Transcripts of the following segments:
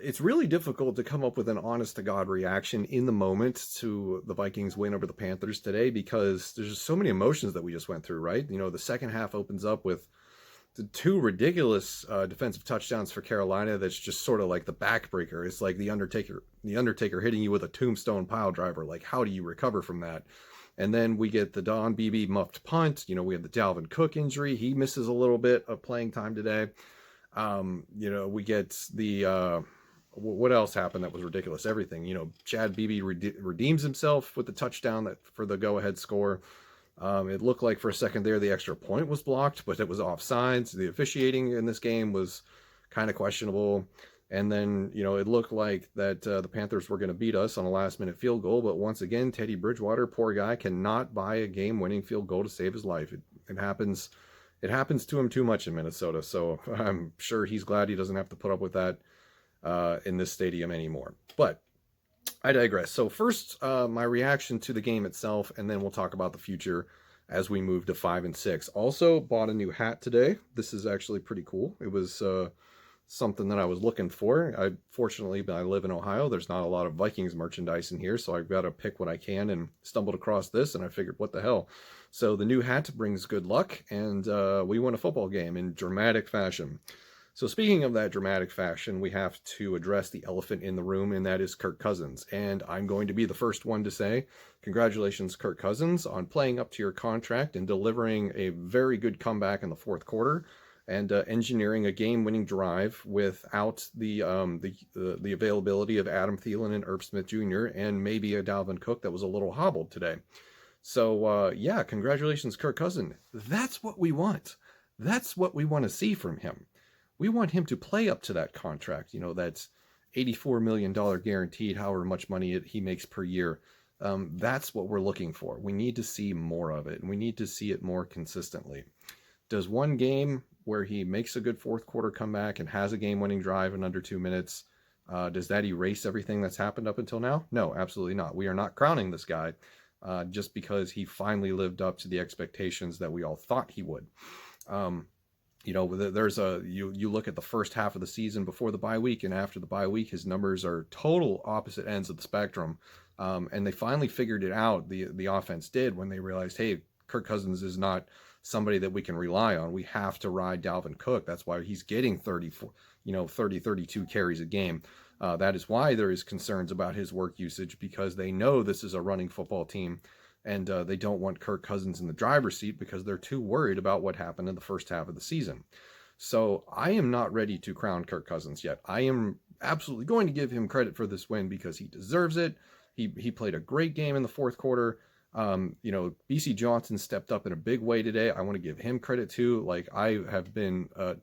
it's really difficult to come up with an honest to God reaction in the moment to the Vikings win over the Panthers today because there's just so many emotions that we just went through, right? The second half opens up with the two ridiculous defensive touchdowns for Carolina. That's just sort of like the backbreaker. It's like the Undertaker hitting you with a tombstone pile driver. Like, how do you recover from that? And then we get the Don Beebe muffed punt. We have the Dalvin Cook injury. He misses a little bit of playing time today. We get the what else happened that was ridiculous? Everything. Chad Beebe redeems himself with the touchdown for the go-ahead score. It looked like for a second there the extra point was blocked, but it was offsides. The officiating in this game was kind of questionable. And then, it looked like that the Panthers were going to beat us on a last-minute field goal. But once again, Teddy Bridgewater, poor guy, cannot buy a game-winning field goal to save his life. It happens. It happens to him too much in Minnesota. So I'm sure he's glad he doesn't have to put up with that in this stadium anymore. But I digress. So first, my reaction to the game itself, and then we'll talk about the future as we move to 5 and 6. Also bought a new hat today. This is actually pretty cool. It was something that I was looking for. Fortunately, I live in Ohio. There's not a lot of Vikings merchandise in here, so I've got to pick what I can, and stumbled across this, and I figured, what the hell? So the new hat brings good luck, and we won a football game in dramatic fashion. So speaking of that dramatic fashion, we have to address the elephant in the room, and that is Kirk Cousins. And I'm going to be the first one to say, congratulations, Kirk Cousins, on playing up to your contract and delivering a very good comeback in the fourth quarter, and engineering a game-winning drive without the availability of Adam Thielen and Irv Smith Jr. and maybe a Dalvin Cook that was a little hobbled today. So, congratulations, Kirk Cousins. That's what we want. That's what we want to see from him. We want him to play up to that contract. That's $84 million guaranteed, however much money he makes per year. That's what we're looking for. We need to see more of it, and we need to see it more consistently. Does one game where he makes a good fourth quarter comeback and has a game-winning drive in under 2 minutes, does that erase everything that's happened up until now? No, absolutely not. We are not crowning this guy just because he finally lived up to the expectations that we all thought he would. There's you look at the first half of the season before the bye week and after the bye week, his numbers are total opposite ends of the spectrum. And they finally figured it out. The offense did, when they realized, hey, Kirk Cousins is not somebody that we can rely on. We have to ride Dalvin Cook. That's why he's getting 32 carries a game. That is why there is concerns about his work usage, because they know this is a running football team, and they don't want Kirk Cousins in the driver's seat because they're too worried about what happened in the first half of the season. So I am not ready to crown Kirk Cousins yet. I am absolutely going to give him credit for this win because he deserves it. He played a great game in the fourth quarter. BC Johnson stepped up in a big way today. I want to give him credit too. Like, I have been, a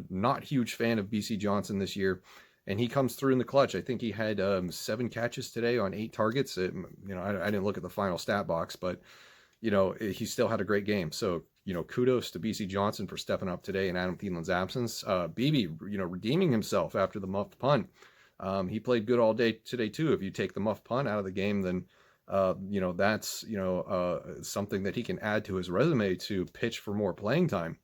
not huge fan of BC Johnson this year, and he comes through in the clutch. I think he had 7 catches today on 8 targets. I didn't look at the final stat box, but he still had a great game. So kudos to BC Johnson for stepping up today in Adam Thielen's absence. Beebe, redeeming himself after the muffed punt. He played good all day today too. If you take the muffed punt out of the game, then that's something that he can add to his resume to pitch for more playing time.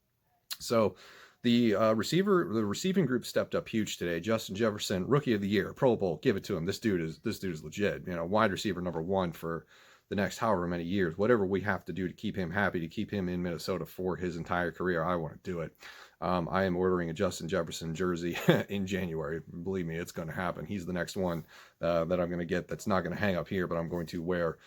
So the receiving group stepped up huge today. Justin Jefferson, Rookie of the Year, Pro Bowl, give it to him. This dude is legit. Wide receiver number 1 for the next however many years. Whatever we have to do to keep him happy, to keep him in Minnesota for his entire career, I want to do it. I am ordering a Justin Jefferson jersey in January. Believe me, it's going to happen. He's the next one that I'm going to get that's not going to hang up here, but I'm going to wear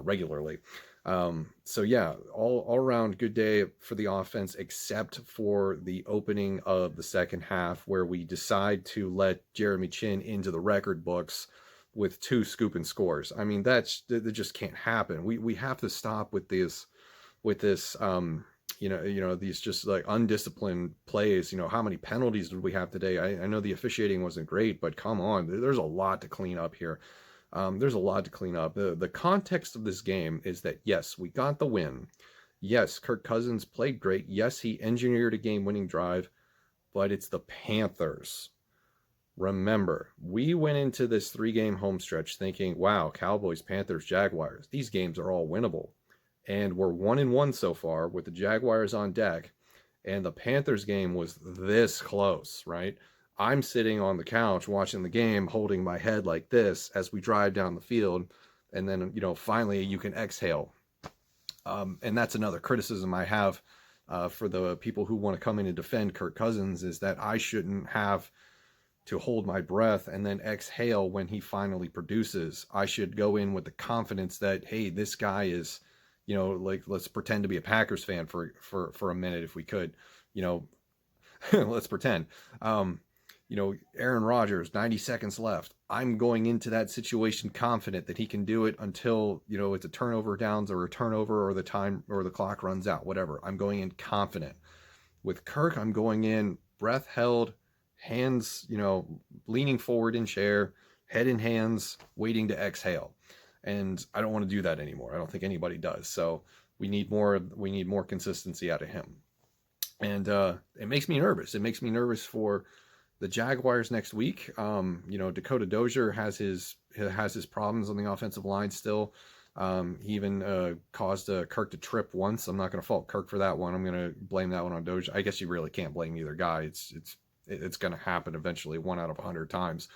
regularly. All around good day for the offense, except for the opening of the second half, where we decide to let Jeremy Chin into the record books with 2 scoop and scores. I mean, that just can't happen. We have to stop with this these just like undisciplined plays. How many penalties did we have today? I know the officiating wasn't great, but come on, there's a lot to clean up here. There's a lot to clean up. The context of this game is that, yes, we got the win. Yes, Kirk Cousins played great. Yes, he engineered a game-winning drive, but it's the Panthers. Remember, we went into this 3-game home stretch thinking, wow, Cowboys, Panthers, Jaguars, these games are all winnable. And we're 1-1 so far with the Jaguars on deck, and the Panthers game was this close, right? I'm sitting on the couch watching the game, holding my head like this as we drive down the field. And then, finally you can exhale. And that's another criticism I have for the people who want to come in and defend Kirk Cousins, is that I shouldn't have to hold my breath and then exhale when he finally produces. I should go in with the confidence that, hey, this guy is, like, let's pretend to be a Packers fan for a minute if we could, you know, let's pretend. Aaron Rodgers, 90 seconds left. I'm going into that situation confident that he can do it until, it's a turnover downs or a turnover or the time or the clock runs out, whatever. I'm going in confident. With Kirk, I'm going in breath held, hands, leaning forward in chair, head in hands, waiting to exhale. And I don't want to do that anymore. I don't think anybody does. So we need more consistency out of him. And it makes me nervous. It makes me nervous for the Jaguars next week. Dakota Dozier has his problems on the offensive line still. He even caused Kirk to trip once. I'm not going to fault Kirk for that one. I'm going to blame that one on Dozier. I guess you really can't blame either guy. It's going to happen eventually, 1 out of 100 times.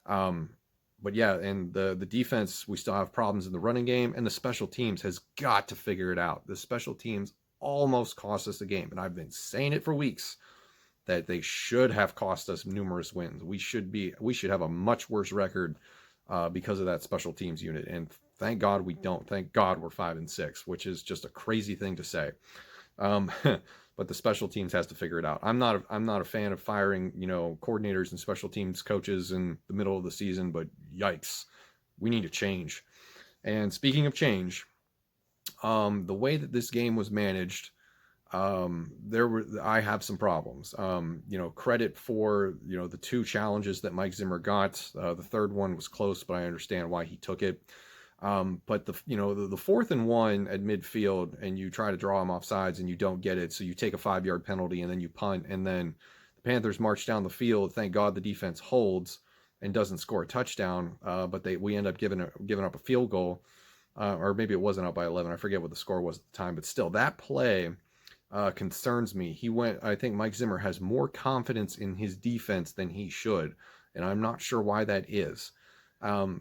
But yeah, and the defense, we still have problems in the running game, and the special teams has got to figure it out. The special teams almost cost us the game, and I've been saying it for weeks that they should have cost us numerous wins. We should have a much worse record because of that special teams unit, and thank God we don't. Thank God we're 5-6, which is just a crazy thing to say. But the special teams has to figure it out. I'm not a fan of firing, coordinators and special teams coaches in the middle of the season, but yikes, we need to change. And speaking of change, the way that this game was managed, I have some problems. Credit for, the 2 challenges that Mike Zimmer got. The third one was close, but I understand why he took it. But the 4th and 1 at midfield, and you try to draw him off sides and you don't get it. So you take a 5-yard penalty and then you punt, and then the Panthers march down the field. Thank God the defense holds and doesn't score a touchdown. But we end up giving up a field goal, or maybe it wasn't up by 11. I forget what the score was at the time, but still that play concerns me. I think Mike Zimmer has more confidence in his defense than he should. And I'm not sure why that is.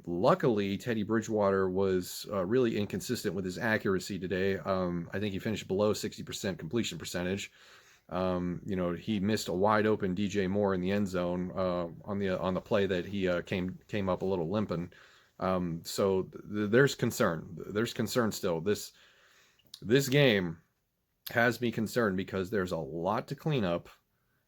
Luckily, Teddy Bridgewater was really inconsistent with his accuracy today. I think he finished below 60% completion percentage. He missed a wide open DJ Moore in the end zone on the play that he came up a little limping. So there's concern. There's concern still. This game has me concerned because there's a lot to clean up.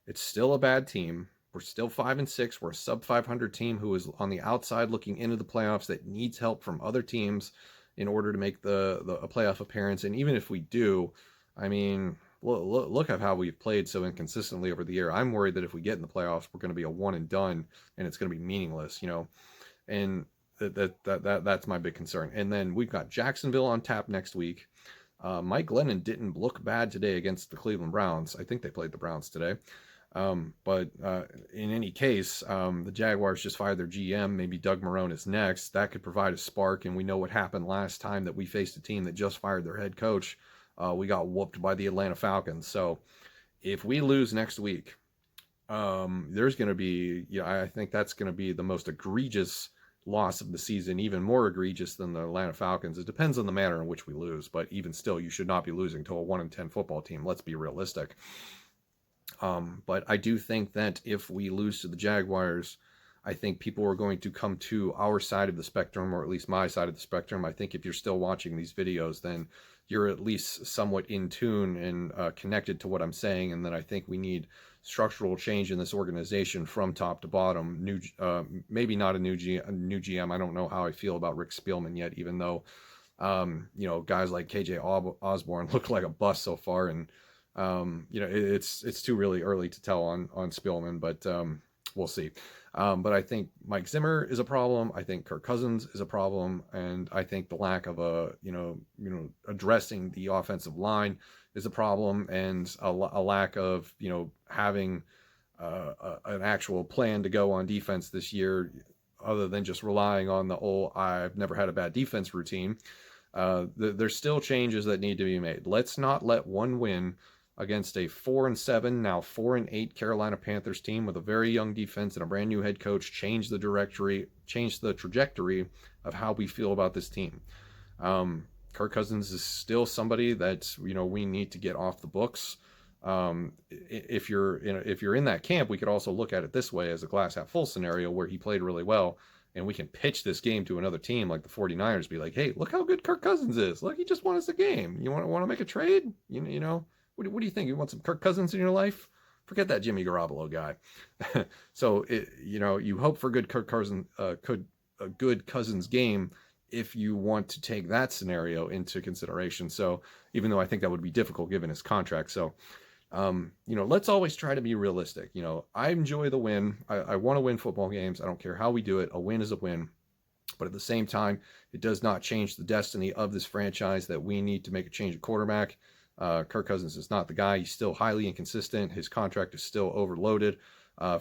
It's still a bad team. We're still 5-6. We're a sub 500 team who is on the outside looking into the playoffs that needs help from other teams in order to make a playoff appearance. And even if we do, I mean, look at how we've played so inconsistently over the year. I'm worried that if we get in the playoffs, we're going to be a one and done, and it's going to be meaningless, and that's my big concern. And then we've got Jacksonville on tap next week. Mike Glennon didn't look bad today against the Cleveland Browns. I think they played the Browns today. But in any case, the Jaguars just fired their GM. Maybe Doug Marrone is next. That could provide a spark, and we know what happened last time that we faced a team that just fired their head coach. We got whooped by the Atlanta Falcons. So if we lose next week, there's going to be, I think that's going to be the most egregious loss of the season, even more egregious than the Atlanta Falcons. It depends on the manner in which we lose, but even still, you should not be losing to a 1-10 football team. Let's be realistic. But I do think that if we lose to the Jaguars, I think people are going to come to our side of the spectrum, or at least my side of the spectrum. I think if you're still watching these videos, then you're at least somewhat in tune and connected to what I'm saying. And then I think we need structural change in this organization from top to bottom. Maybe not a new GM. I don't know how I feel about Rick Spielman yet, even though, guys like KJ Osborne look like a bust so far. And, it's too really early to tell on Spielman, but we'll see. But I think Mike Zimmer is a problem. I think Kirk Cousins is a problem, and I think the lack of addressing the offensive line is a problem, and a lack of having an actual plan to go on defense this year, other than just relying on the I've never had a bad defense routine. There's still changes that need to be made. Let's not let one win against a 4-7, now 4-8 Carolina Panthers team with a very young defense and a brand new head coach change the trajectory of how we feel about this team. Kirk Cousins is still somebody that we need to get off the books. If you're in that camp, we could also look at it this way as a glass half full scenario where he played really well, and we can pitch this game to another team like the 49ers, be like, hey, look how good Kirk Cousins is. Look, he just won us a game. You want to make a trade? What do you think? You want some Kirk Cousins in your life? Forget that Jimmy Garoppolo guy. So you hope for good a good Cousins game if you want to take that scenario into consideration. So even though I think that would be difficult given his contract, so let's always try to be realistic. I enjoy the win. I want to win football games. I don't care how we do it. A win is a win. But at the same time, it does not change the destiny of this franchise that we need to make a change at quarterback. Kirk Cousins is not the guy. He's still highly inconsistent. His contract is still overloaded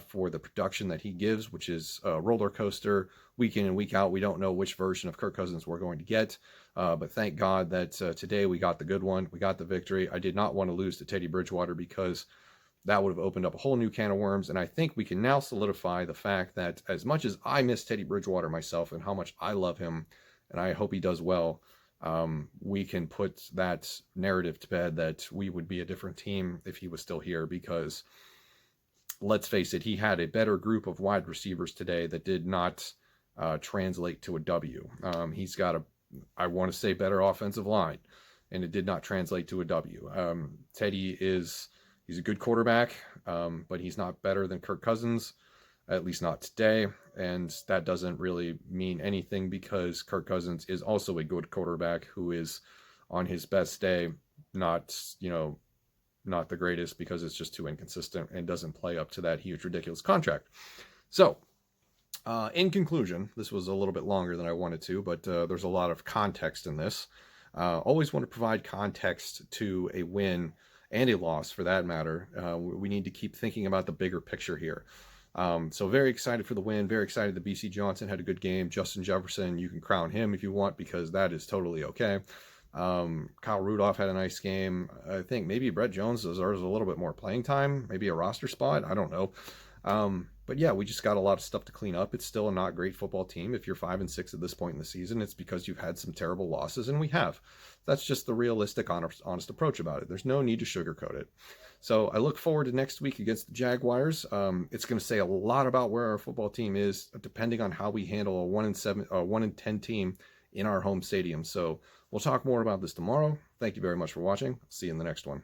for the production that he gives, which is a roller coaster week in and week out. We don't know which version of Kirk Cousins we're going to get, but thank God that today we got the good one. We got the victory. I did not want to lose to Teddy Bridgewater because that would have opened up a whole new can of worms, and I think we can now solidify the fact that as much as I miss Teddy Bridgewater myself and how much I love him, and I hope he does well, we can put that narrative to bed that we would be a different team if he was still here, because let's face it, he had a better group of wide receivers today that did not translate to a W. He's got I want to say, better offensive line, and it did not translate to a W. Teddy he's a good quarterback, but he's not better than Kirk Cousins, at least not today. And that doesn't really mean anything because Kirk Cousins is also a good quarterback who is on his best day, not the greatest because it's just too inconsistent and doesn't play up to that huge, ridiculous contract. So, in conclusion, this was a little bit longer than I wanted to, but there's a lot of context in this. Always want to provide context to a win and a loss for that matter. We need to keep thinking about the bigger picture here. So very excited for the win. Very excited that BC Johnson had a good game. Justin Jefferson, you can crown him if you want because that is totally okay. Kyle Rudolph had a nice game. I think maybe Brett Jones deserves a little bit more playing time, maybe a roster spot. I don't know. But yeah, we just got a lot of stuff to clean up. It's still a not great football team. If you're 5-6 at this point in the season, it's because you've had some terrible losses, and we have. That's just the realistic, honest approach about it. There's no need to sugarcoat it. So I look forward to next week against the Jaguars. It's going to say a lot about where our football team is, depending on how we handle a 1-10 team in our home stadium. So we'll talk more about this tomorrow. Thank you very much for watching. See you in the next one.